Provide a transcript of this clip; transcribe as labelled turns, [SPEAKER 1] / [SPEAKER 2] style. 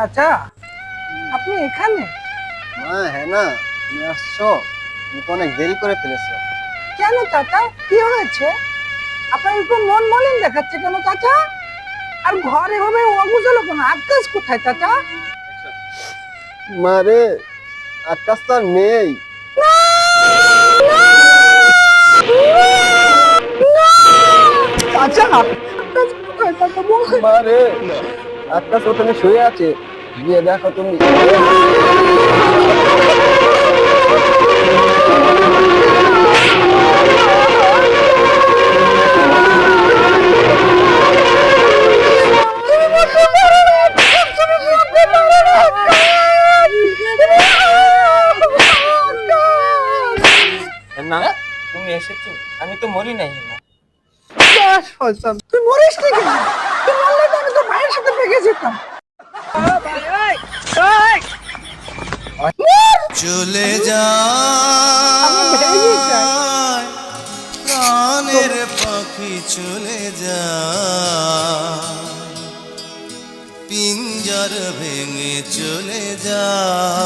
[SPEAKER 1] চাচা, আপনি এখানে?
[SPEAKER 2] মা হ্যাঁ না, তুমি আসছো? তুমি তো অনেক দেরি করে ফেলেছো।
[SPEAKER 1] কেন চাচা, কি হয়েছে? আপনার একটু মন মলিন দেখাচ্ছে কেন চাচা? আর ঘরে হবে অগুজল কেন? আকাশ কোথায় চাচা?
[SPEAKER 2] মা রে, আকাশ তো আর নেই।
[SPEAKER 1] চাচা, আকাশ কোথায় চাচা বলেন?
[SPEAKER 2] মা রে, আকাশ ওখানে শুয়ে আছে, গিয়ে দেখো তুমি।
[SPEAKER 1] তুমি বলতে পারো না, তুমি বলতে পারো না,
[SPEAKER 3] না, তুমি এসেছো, আমি তো মরি নাই না।
[SPEAKER 1] তুই মরিস নি কেন? তুই মরলে তো আমি তোর ভাইয়ের সাথে পেকে যেতাম।
[SPEAKER 4] চলে
[SPEAKER 1] আমরা ভেঙে যাই।
[SPEAKER 4] যায় প্রাণের পাখি চলে যায়, পিঞ্জর ভেঙে চলে যায়।